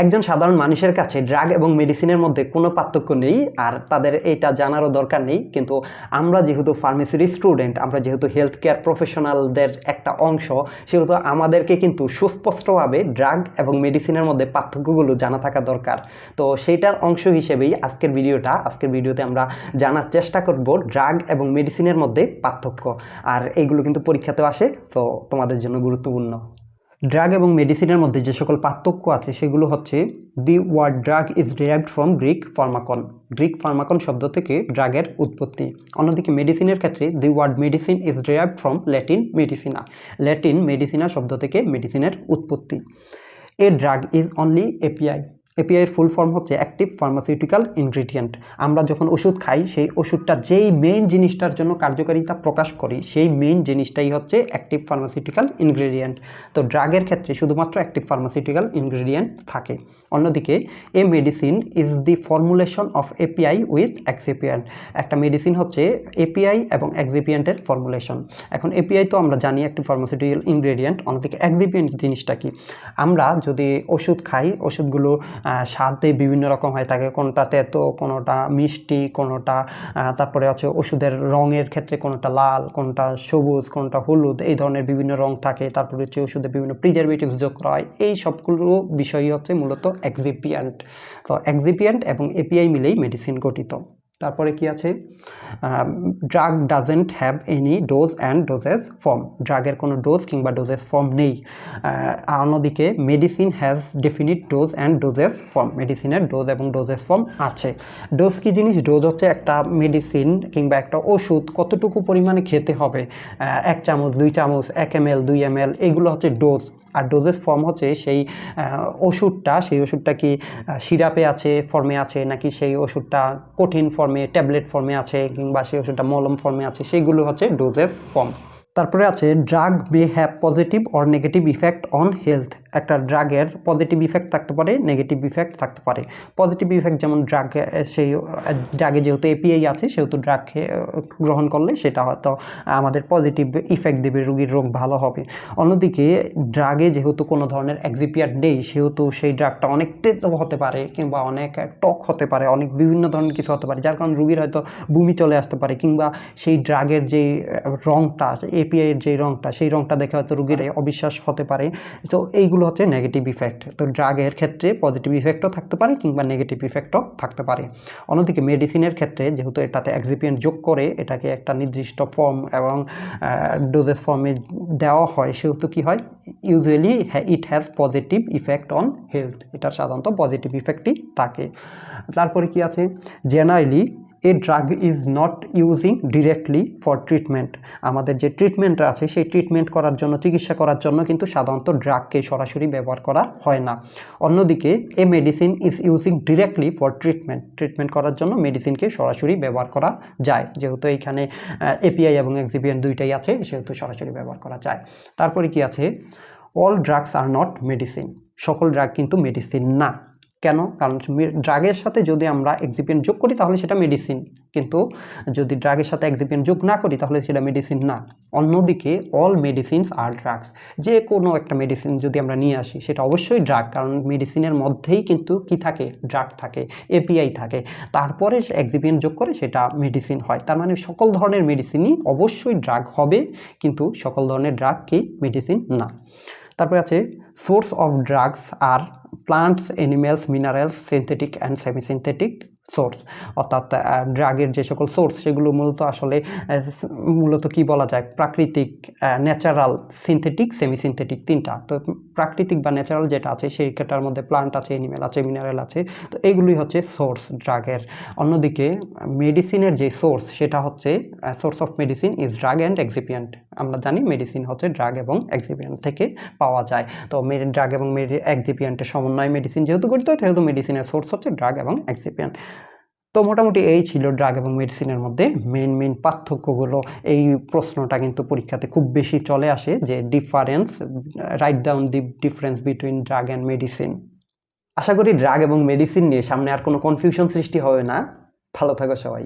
একজন সাধারণ মানুষের কাছে ড্রাগ এবং মেডিসিনের মধ্যে কোনো পার্থক্য নেই, আর তাদের এটা জানারও দরকার নেই। কিন্তু আমরা যেহেতু ফার্মেসির স্টুডেন্ট, আমরা যেহেতু হেলথ কেয়ার প্রফেশনালদের একটা অংশ, সেহেতু আমাদেরকে কিন্তু সুস্পষ্টভাবে ড্রাগ এবং মেডিসিনের মধ্যে পার্থক্যগুলো জানা থাকা দরকার। তো সেইটার অংশ হিসেবেই আজকের ভিডিওতে আমরা জানার চেষ্টা করব ড্রাগ এবং মেডিসিনের মধ্যে পার্থক্য। আর এইগুলো কিন্তু পরীক্ষাতেও আসে, তো তোমাদের জন্য গুরুত্বপূর্ণ। ড্রাগ এবং মেডিসিনের মধ্যে যে সকল পার্থক্য আছে সেগুলো হচ্ছে, the word drug is derived from Greek pharmakon. Greek pharmakon শব্দ থেকে ড্রাগের উৎপত্তি। অন্যদিকে মেডিসিনের ক্ষেত্রে the word medicine is derived from Latin medicina. Latin medicina শব্দ থেকে মেডিসিনের উৎপত্তি। A drug is only API. এপিআইয়ের ফুল ফর্ম হচ্ছে অ্যাক্টিভ ফার্মাসিউটিক্যাল ইনগ্রিডিয়েন্ট। আমরা যখন ওষুধ খাই, সেই ওষুধটা যেই মেইন জিনিসটার জন্য কার্যকারিতা প্রকাশ করি, সেই মেইন জিনিসটাই হচ্ছে অ্যাক্টিভ ফার্মাসিউটিক্যাল ইনগ্রিডিয়েন্ট। তো ড্রাগের ক্ষেত্রে শুধুমাত্র অ্যাক্টিভ ফার্মাসিউটিক্যাল ইনগ্রিডিয়েন্ট থাকে। অন্যদিকে এ medicine is the formulation of API with excipient. একটা মেডিসিন হচ্ছে এপিআই এবং এক্সিপিয়েন্টের ফর্মুলেশন। এখন এপিআই তো আমরা জানি অ্যাক্টিভ ফার্মাসিউটিক্যাল ইনগ্রিডিয়েন্ট। অন্যদিকে এক্সিপিয়েন্ট জিনিসটা কি? আমরা যদি ওষুধ খাই, ওষুধগুলো স্বাদে বিভিন্ন রকম হয়ে থাকে, কোনোটা তেতো, কোনোটা মিষ্টি, কোনোটা তারপরে হচ্ছে ওষুধের রঙের ক্ষেত্রে কোনোটা লাল, কোনোটা সবুজ, কোনোটা হলুদ, এই ধরনের বিভিন্ন রং থাকে। তারপরে হচ্ছে ওষুধে বিভিন্ন প্রিজারভেটিভস যোগ করা হয়। এই সবগুলো বিষয়ই হচ্ছে মূলত এক্সিপিয়েন্ট। তো এক্সিপিয়েন্ট এবং এপিআই মিলেই মেডিসিন গঠিত। তারপরে কি আছে? Drug doesn't have any dose and dosage form. ড্রাগের কোনো ডোজ কিংবা ডোজেস ফর্ম নেই। অন্যদিকে medicine has definite dose and dosage form. মেডিসিনের ডোজ এবং ডোজেস ফর্ম আছে। ডোজ কি জিনিস? ডোজ হচ্ছে একটা মেডিসিন কিংবা একটা ওষুধ কতটুকু পরিমাণে খেতে হবে, 1 চামচ, 2 চামচ, 1 ml, 2 ml, এগুলো হচ্ছে ডোজ। আর ডোজেস ফর্ম হচ্ছে সেই ওষুধটা কি সিরাপে আছে, ফর্মে আছে, নাকি সেই ওষুধটা কঠিন ফর্মে, ট্যাবলেট ফর্মে আছে, কিংবা সেই ওষুধটা মলম ফর্মে আছে, সেইগুলো হচ্ছে ডোজেস ফর্ম। তারপরে আছে drug may have positive or negative effect on health. একটা ড্রাগের পজিটিভ ইফেক্ট থাকতে পারে, নেগেটিভ ইফেক্ট থাকতে পারে। পজিটিভ ইফেক্ট যেমন ড্রাগে যেহেতু এপিআই আছে, সেহেতু ড্রাগ গ্রহণ করলে সেটা হয়তো আমাদের পজিটিভ ইফেক্ট দেবে, রোগীর রোগ ভালো হবে। অন্যদিকে ড্রাগে যেহেতু কোনো ধরনের এক্সিপিয়েন্ট নেই, সেহেতু সেই ড্রাগটা অনেক তেজ হতে পারে, কিংবা অনেক টক হতে পারে, অনেক বিভিন্ন ধরনের কিছু হতে পারে, যার কারণে রোগীর হয়তো বমি চলে আসতে পারে, কিংবা সেই ড্রাগের যে রঙটা, এপিআইয়ের যে রঙটা, সেই রঙটা দেখে হয়তো রোগীর অবিশ্বাস হতে পারে। তো এইগুলো হচ্ছে নেগেটিভ ইফেক্ট। তো ড্রাগের ক্ষেত্রে পজিটিভ ইফেক্টও থাকতে পারে, কিংবা নেগেটিভ ইফেক্টও থাকতে পারে। অন্যদিকে মেডিসিনের ক্ষেত্রে যেহেতু এটাতে এক্সিপিয়েন্ট যোগ করে এটাকে একটা নির্দিষ্ট ফর্ম এবং ডোজেস ফর্মে দেওয়া হয়, সেহেতু কী হয়? Usually it has positive effect on health. এটার সাধারণত পজিটিভ ইফেক্টই থাকে। তারপরে কি আছে? Generally A drug is not using directly for treatment. আমাদের যে ট্রিটমেন্টটা আছে, সেই ট্রিটমেন্ট করার জন্য, চিকিৎসা করার জন্য কিন্তু সাধারণত ড্রাগকে সরাসরি ব্যবহার করা হয় না। অন্যদিকে এ medicine is using directly for treatment করার জন্য মেডিসিনকে সরাসরি ব্যবহার করা যায়। যেহেতু এইখানে এপিআই এবং এক্সিপিয়েন্ট দুইটাই আছে, সেহেতু সরাসরি ব্যবহার করা যায়। তারপরে কি আছে? All drugs are not medicine. সকল ড্রাগ কিন্তু মেডিসিন না। কেন? কারণ ড্রাগের সাথে যদি আমরা এক্সিপিয়েন্ট যোগ করি তাহলে সেটা মেডিসিন, কিন্তু যদি ড্রাগের সাথে এক্সিপিয়েন্ট যোগ না করি তাহলে সেটা মেডিসিন না। অন্যদিকে অল মেডিসিনস আর ড্রাগস। যে কোনো একটা মেডিসিন যদি আমরা নিয়ে আসি, সেটা অবশ্যই ড্রাগ, কারণ মেডিসিনের মধ্যেই কিন্তু কি থাকে? ড্রাগ থাকে, এপিআই থাকে, তারপরে এক্সিপিয়েন্ট যোগ করে সেটা মেডিসিন হয়। তার মানে সকল ধরনের মেডিসিনই অবশ্যই ড্রাগ হবে, কিন্তু সকল ধরনের ড্রাগ কি মেডিসিন না। তারপরে আছে সোর্স অফ ড্রাগস আর plants, animals, minerals, synthetic and semi synthetic source. অর্থাৎ ড্রাগের যে সকল সোর্স, সেগুলো মূলত কি বলা যায়? প্রাকৃতিক, ন্যাচারাল, সিনথেটিক, সেমি সিনথেটিক, তিনটা। তো প্রাকৃতিক বা ন্যাচারাল যেটা আছে, সেইটার মধ্যে প্লান্ট আছে, অ্যানিমেল আছে, মিনারেল আছে। তো এইগুলোই হচ্ছে সোর্স ড্রাগের। অন্যদিকে মেডিসিনের যে সোর্স, সেটা হচ্ছে source of medicine is drug and excipient. আমরা জানি মেডিসিন হচ্ছে ড্রাগ এবং এক্সিপিয়েন্ট থেকে পাওয়া যায়। তো ড্রাগ এবং এক্সিপিয়েন্টের সমন্বয়ে মেডিসিন যেহেতু গঠিত, সেহেতু মেডিসিনের সোর্স হচ্ছে ড্রাগ এবং এক্সিপিয়েন্ট। তো মোটামুটি এই ছিল ড্রাগ এবং মেডিসিনের মধ্যে মেইন পার্থক্যগুলো। এই প্রশ্নটা কিন্তু পরীক্ষাতে খুব বেশি চলে আসে, যে write down the difference between drug and medicine. আশা করি ড্রাগ এবং মেডিসিন নিয়ে সামনে আর কোনো কনফিউশন সৃষ্টি হবে না। ভালো থাকো সবাই।